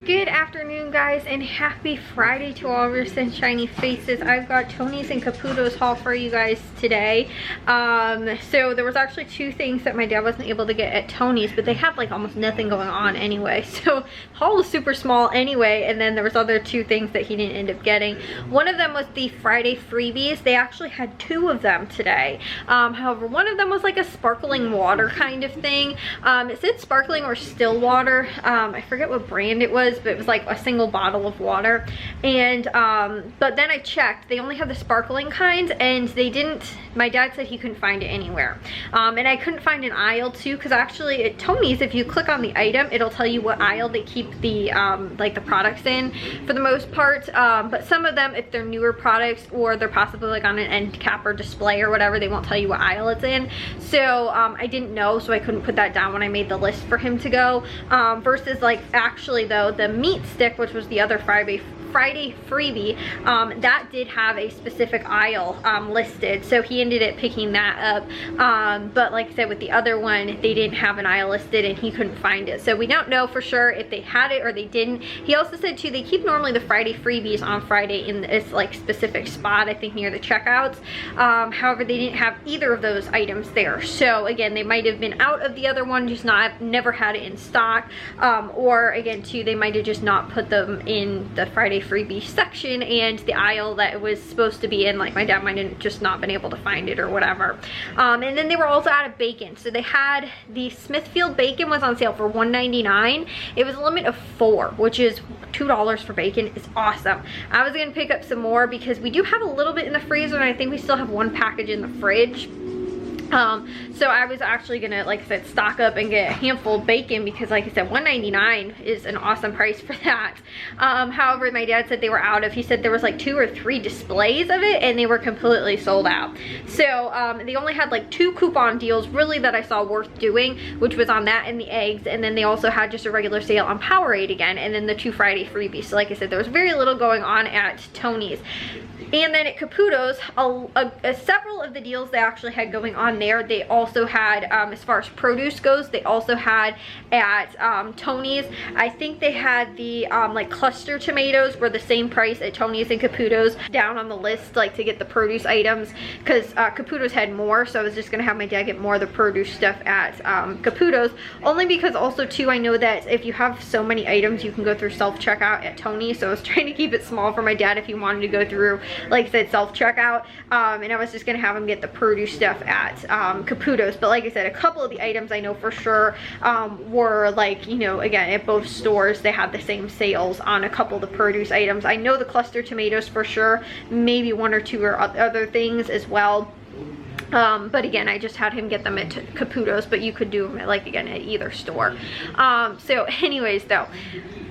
Good afternoon, guys, and happy Friday to all of your sunshiny faces. I've got Tony's and Caputo's haul for you guys today. So there was actually two things that my dad wasn't able to get at Tony's, but they had like almost nothing going on anyway. So the haul was super small anyway, and then there was other two things that he didn't end up getting. One of them was the Friday freebies. They actually had two of them today. However, one of them was like a sparkling water kind of thing. It said sparkling or still water. I forget what brand it was, but it was like a single bottle of water. And but then I checked, they only have the sparkling kinds, and they didn't, my dad said he couldn't find it anywhere. And I couldn't find an aisle too, because actually at Tony's, if you click on the item, it'll tell you what aisle they keep the like the products in for the most part. But some of them, if they're newer products or they're possibly like on an end cap or display or whatever, they won't tell you what aisle it's in. So I didn't know, so I couldn't put that down when I made the list for him to go. Versus like actually though, the meat stick, which was the other Friday freebie, that did have a specific aisle listed, so he ended up picking that up. But like I said, with the other one, they didn't have an aisle listed and he couldn't find it, so we don't know for sure if they had it or they didn't. He also said too, they keep normally the Friday freebies on Friday in this like specific spot, I think near the checkouts. However, they didn't have either of those items there, so again, they might have been out of the other one, just never had it in stock, or again too, they might have just not put them in the Friday freebie section, and the aisle that it was supposed to be in, like my dad might have just not been able to find it or whatever. And then they were also out of bacon, so they had the Smithfield bacon was on sale for $1.99. It was a limit of 4, which is $2 for bacon. Is awesome. I was gonna pick up some more because we do have a little bit in the freezer, and I think we still have one package in the fridge. So I was actually gonna, like I said, stock up and get a handful of bacon, because like I said, $1.99 is an awesome price for that. However, my dad said they were out of, he said there was like 2 or 3 displays of it and they were completely sold out. So they only had like 2 coupon deals really that I saw worth doing, which was on that and the eggs, and then they also had just a regular sale on Powerade again, and then the 2 Friday freebies. So like I said, there was very little going on at Tony's. And then at Caputo's, several of the deals they actually had going on there, they also had, as far as produce goes, they also had at Tony's. I think they had the like cluster tomatoes were the same price at Tony's and Caputo's, down on the list, like to get the produce items, because Caputo's had more, so I was just gonna have my dad get more of the produce stuff at Caputo's, only because also too, I know that if you have so many items, you can go through self-checkout at Tony's, so I was trying to keep it small for my dad if he wanted to go through, like I said, self-checkout, and I was just gonna have him get the produce stuff at Caputo's. But like I said, a couple of the items I know for sure were like, you know, again, at both stores they had the same sales on a couple of the produce items. I know the cluster tomatoes for sure, maybe 1 or 2 or other things as well. But again, I just had him get them at Caputo's, but you could do them at, like, again, at either store. So anyways though,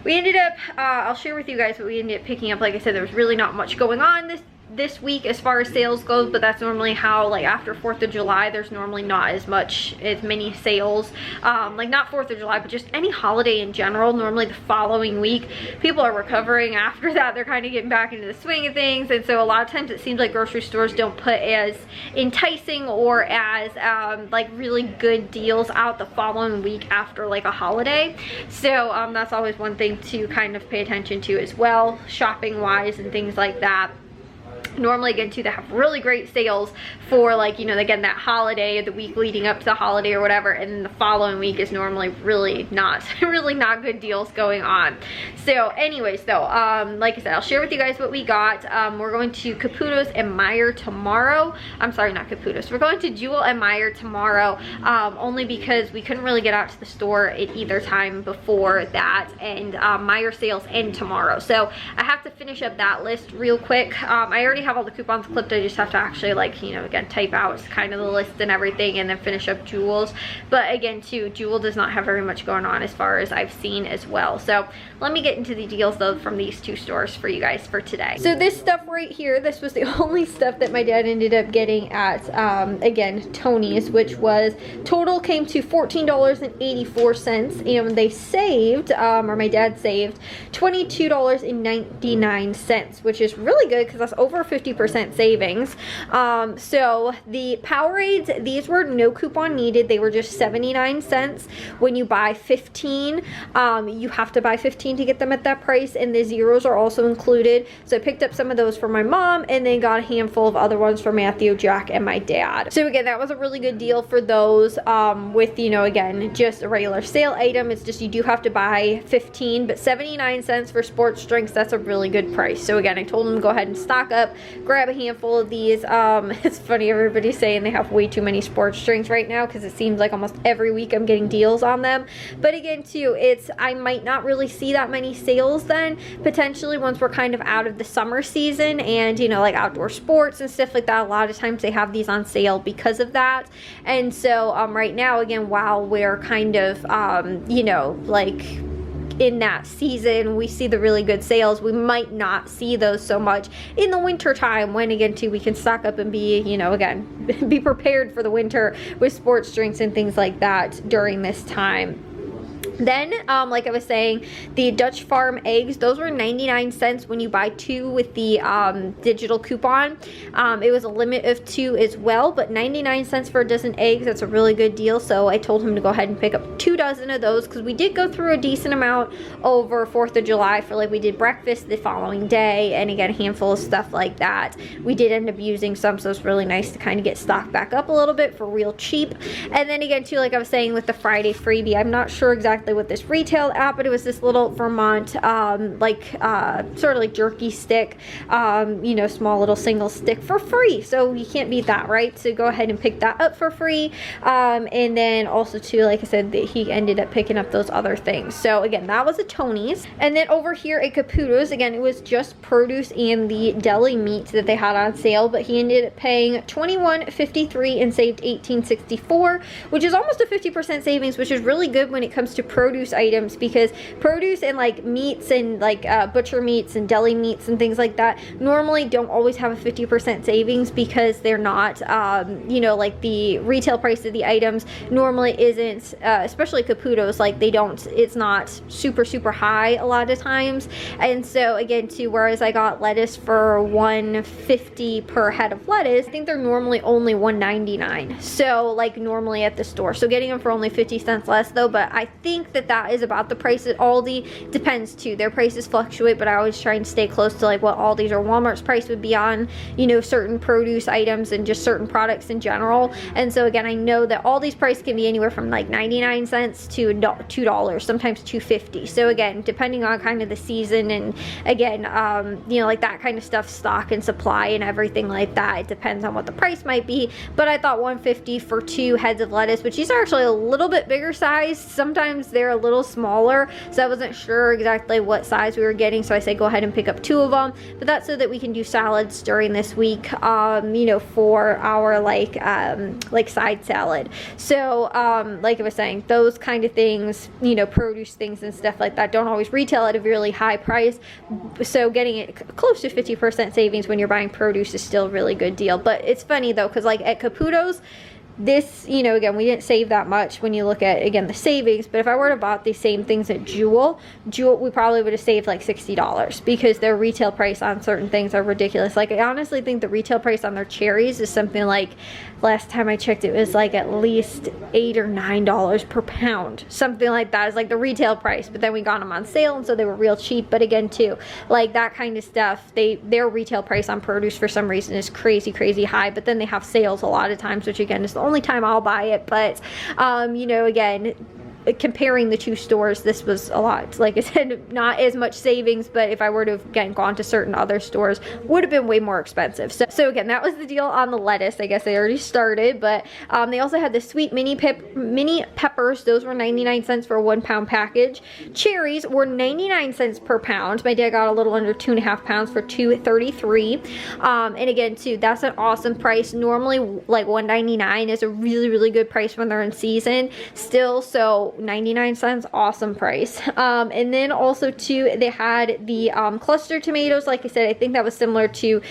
we ended up, I'll share with you guys what we ended up picking up. Like I said, there was really not much going on this week as far as sales goes, but that's normally how, like after 4th of July, there's normally not as many sales. Like not 4th of July, but just any holiday in general. Normally the following week, people are recovering after that. They're kind of getting back into the swing of things, and so a lot of times it seems like grocery stores don't put as enticing or as like really good deals out the following week after like a holiday. So that's always one thing to kind of pay attention to as well, shopping wise and things like that. Normally again too, they have really great sales for, like, you know, again, that holiday, the week leading up to the holiday or whatever, and then the following week is normally really not good deals going on. So anyways though, like I said, I'll share with you guys what we got. We're going to Caputo's and Meijer tomorrow. I'm sorry, not Caputo's, we're going to Jewel and Meijer tomorrow, only because we couldn't really get out to the store at either time before that, and Meijer sales end tomorrow, so I have to finish up that list real quick. I already have all the coupons clipped. I just have to actually, like, you know, again, type out kind of the list and everything, and then finish up Jewel's. But again too, Jewel does not have very much going on as far as I've seen as well. So let me get into the deals though from these 2 stores for you guys for today. So this stuff right here, this was the only stuff that my dad ended up getting at again Tony's, which was total came to $14.84, and they saved, or my dad saved $22.99, which is really good because that's over 50% savings. So So the Powerades, these were no coupon needed. They were just 79 cents. When you buy 15, you have to buy 15 to get them at that price, and the zeros are also included. So I picked up some of those for my mom and then got a handful of other ones for Matthew, Jack, and my dad. So again, that was a really good deal for those, with, you know, again, just a regular sale item. It's just you do have to buy 15, but 79 cents for sports drinks, that's a really good price. So again, I told them to go ahead and stock up, grab a handful of these. It's funny, everybody's saying they have way too many sports drinks right now because it seems like almost every week I'm getting deals on them. But again, too, I might not really see that many sales then, potentially, once we're kind of out of the summer season and, you know, like outdoor sports and stuff like that. A lot of times they have these on sale because of that. And so right now, again, while we're kind of, you know, like in that season, we see the really good sales. We might not see those so much in the winter time, when again too we can stock up and be, you know, again, be prepared for the winter with sports drinks and things like that during this time. Then, like I was saying, the Dutch Farm eggs, those were 99 cents when you buy 2 with the digital coupon. It was a limit of 2 as well, but 99 cents for a dozen eggs, that's a really good deal. So I told him to go ahead and pick up 2 dozen of those, because we did go through a decent amount over 4th of July for, like, we did breakfast the following day, and again, a handful of stuff like that. We did end up using some, so it's really nice to kind of get stocked back up a little bit for real cheap. And then again, too, like I was saying with the Friday freebie, I'm not sure exactly what this retail at, but it was this little Vermont sort of like jerky stick, you know, small little single stick for free. So you can't beat that, right? So go ahead and pick that up for free. And then also too, like I said, he ended up picking up those other things. So again, that was a Tony's. And then over here at Caputo's, again, it was just produce and the deli meat that they had on sale, but he ended up paying $21.53 and saved $18.64, which is almost a 50% savings, which is really good when it comes to produce items, because produce and like meats and like butcher meats and deli meats and things like that normally don't always have a 50% savings, because they're not, you know, like the retail price of the items normally isn't, especially Caputo's, like they don't, it's not super high a lot of times. And so again too, whereas I got lettuce for $1.50 per head of lettuce, I think they're normally only $1.99, so like normally at the store. So getting them for only 50 cents less though, but I think that is about the price at Aldi. Depends too, their prices fluctuate, but I always try and stay close to like what Aldi's or Walmart's price would be on, you know, certain produce items and just certain products in general. And so again, I know that Aldi's price can be anywhere from like 99 cents to $2, sometimes $2.50. So again, depending on kind of the season and again, you know, like that kind of stuff, stock and supply and everything like that, it depends on what the price might be. But I thought $1.50 for 2 heads of lettuce, which these are actually a little bit bigger size. Sometimes they're a little smaller, so I wasn't sure exactly what size we were getting, so I said go ahead and pick up 2 of them. But that's so that we can do salads during this week, you know, for our like side salad. So like I was saying, those kind of things, you know, produce things and stuff like that don't always retail at a really high price, so getting it close to 50% savings when you're buying produce is still a really good deal. But it's funny though, because like at Caputo's, this, you know, again, we didn't save that much when you look at, again, the savings, but if I were to bought these same things at Jewel, we probably would have saved like $60, because their retail price on certain things are ridiculous. Like, I honestly think the retail price on their cherries is something like, last time I checked, it was like at least $8 or $9 per pound. Something like that is like the retail price, but then we got them on sale, and so they were real cheap. But again, too, like that kind of stuff, their retail price on produce for some reason is crazy high, but then they have sales a lot of times, which again is the only time I'll buy it. But you know, again, comparing the two stores, this was a lot, like I said, not as much savings, but if I were to have again gone to certain other stores, would have been way more expensive. So again, that was the deal on the lettuce. I guess they already started, but they also had the sweet mini peppers. Those were 99 cents for a 1 pound package. Cherries were 99 cents per pound. My dad got a little under 2.5 pounds for $2.33. And again too, that's an awesome price. Normally like $1.99 is a really good price when they're in season still. So 99 cents. Awesome price. And then also too, they had the cluster tomatoes. Like I said, I think that was similar to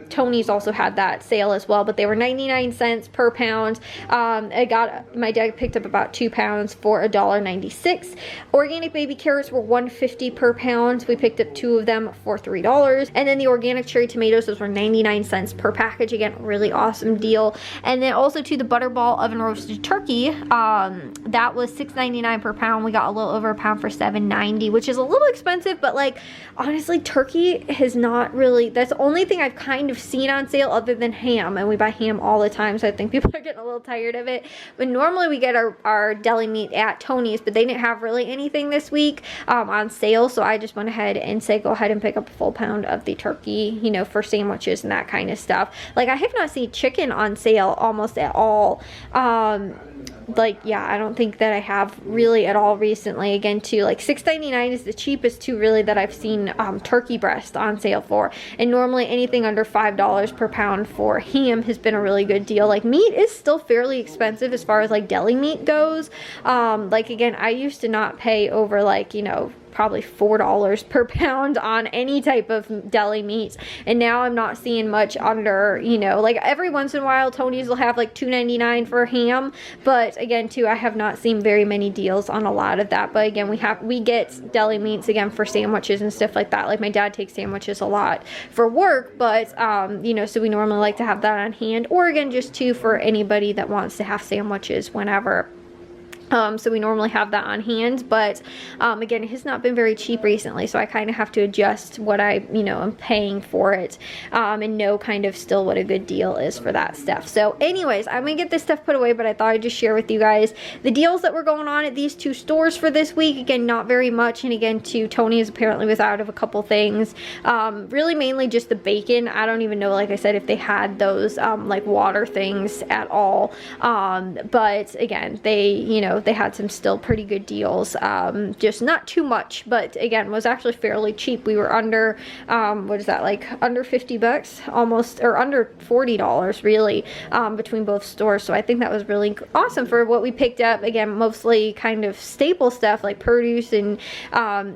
Tony's also had that sale as well, but they were 99 cents per pound. My dad picked up about 2 pounds for $1.96. Organic baby carrots were $1.50 per pound. We picked up 2 of them for $3. And then the organic cherry tomatoes, those were 99 cents per package. Again, really awesome deal. And then also to the butterball oven roasted turkey, that was $6.99 per pound. We got a little over a pound for $7.90, which is a little expensive, but like honestly, turkey has not really, that's the only thing I've kind of seen on sale other than ham, and we buy ham all the time, so I think people are getting a little tired of it. But normally we get our deli meat at Tony's, but they didn't have really anything this week on sale, so I just went ahead and said go ahead and pick up a full pound of the turkey, you know, for sandwiches and that kind of stuff. Like, I have not seen chicken on sale almost at all. Like, yeah, I don't think that I have really at all recently. Again, too, like $6.99 is the cheapest too really that I've seen turkey breast on sale for, and normally anything under $5 per pound for ham has been a really good deal. Like, meat is still fairly expensive as far as like deli meat goes. Like, again, I used to not pay over, like, you know, probably $4 per pound on any type of deli meats, and now I'm not seeing much under, you know, like every once in a while Tony's will have like $2.99 for ham, but again too, I have not seen very many deals on a lot of that. But again, we get deli meats again for sandwiches and stuff like that. Like, my dad takes sandwiches a lot for work, but you know, so we normally like to have that on hand, or again just too for anybody that wants to have sandwiches whenever. So we normally have that on hand, but again, it has not been very cheap recently, so I kind of have to adjust what I, you know, am paying for it, and know kind of still what a good deal is for that stuff. So anyways, I'm gonna get this stuff put away, but I thought I'd just share with you guys the deals that were going on at these 2 stores for this week. Again, not very much, and again too, Tony is apparently was out of a couple things, really mainly just the bacon. I don't even know, like I said, if they had those like water things at all, but again, they, you know, they had some still pretty good deals, just not too much, but again was actually fairly cheap. We were under what is that, like under 50 bucks almost, or under $40 really, between both stores. So I think that was really awesome for what we picked up. Again, mostly kind of staple stuff like produce and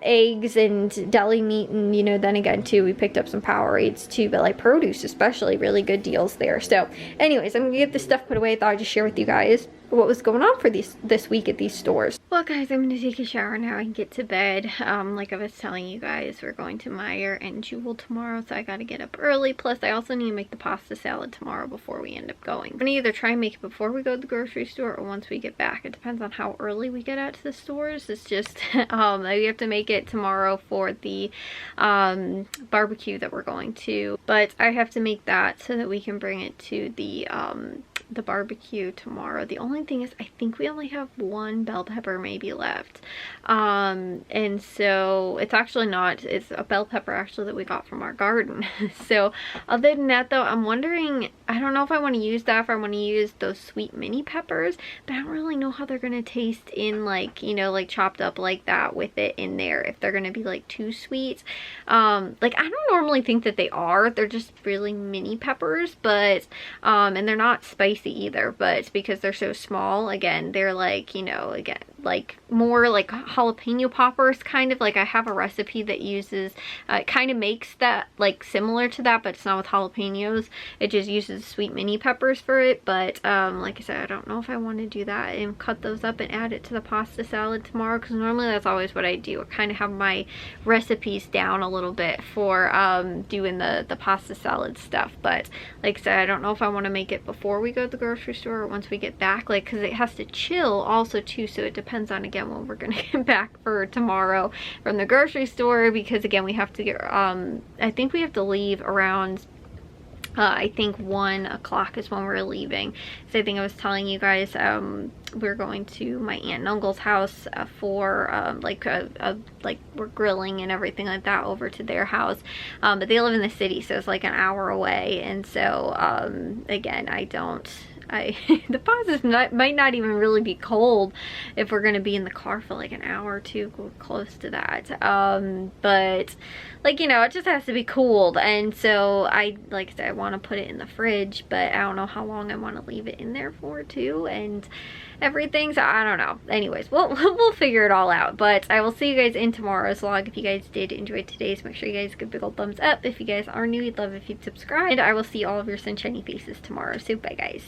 eggs and deli meat, and you know, then again too, we picked up some Powerades too, but like produce especially, really good deals there. So anyways, I'm gonna get this stuff put away. I thought I'd just share with you guys what was going on for this week at these stores. Well guys, I'm gonna take a shower now and get to bed. Like I was telling you guys, we're going to Meyer and Jewel tomorrow, so I gotta get up early. Plus I also need to make the pasta salad tomorrow before we end up going. I'm gonna either try and make it before we go to the grocery store or once we get back. It depends on how early we get out to the stores. It's just we have to make it tomorrow for the barbecue that we're going to, but I have to make that so that we can bring it to the barbecue tomorrow. The only thing is, I think we only have 1 bell pepper maybe left, and so it's actually not, it's a bell pepper actually that we got from our garden. So other than that though, I'm wondering, I don't know if I want to use that, if I want to use those sweet mini peppers, but I don't really know how they're gonna taste in, like, you know, like chopped up like that with it in there, if they're gonna be like too sweet. Like, I don't normally think that they are, they're just really mini peppers, but and they're not spicy either, but because they're so small, again, they're like, you know, again, like more like jalapeno poppers, kind of like I have a recipe that uses, kind of makes that like similar to that, but it's not with jalapenos. It just uses sweet mini peppers for it. But like I said, I don't know if I want to do that and cut those up and add it to the pasta salad tomorrow, because normally that's always what I do. I kind of have my recipes down a little bit for doing the pasta salad stuff. But like I said, I don't know if I want to make it before we go to the grocery store or once we get back, like, because it has to chill also too, so it depends on again when we're gonna get back for tomorrow from the grocery store, because again we have to get I think we have to leave around I think 1 o'clock is when we're leaving. So I think I was telling you guys we're going to my aunt and uncle's house for like we're grilling and everything like that over to their house, but they live in the city, so it's like an hour away. And so again, I don't The pauses might not even really be cold if we're gonna be in the car for like an hour or two, close to that. But like, you know, it just has to be cooled, and so like I said, I want to put it in the fridge, but I don't know how long I want to leave it in there for too, and everything, so I don't know. Anyways, we'll figure it all out. But I will see you guys in tomorrow's vlog. If you guys did enjoy today's, make sure you guys give a big old thumbs up. If you guys are new, we'd love if you'd subscribe, and I will see all of your sunshiny faces tomorrow. So bye guys.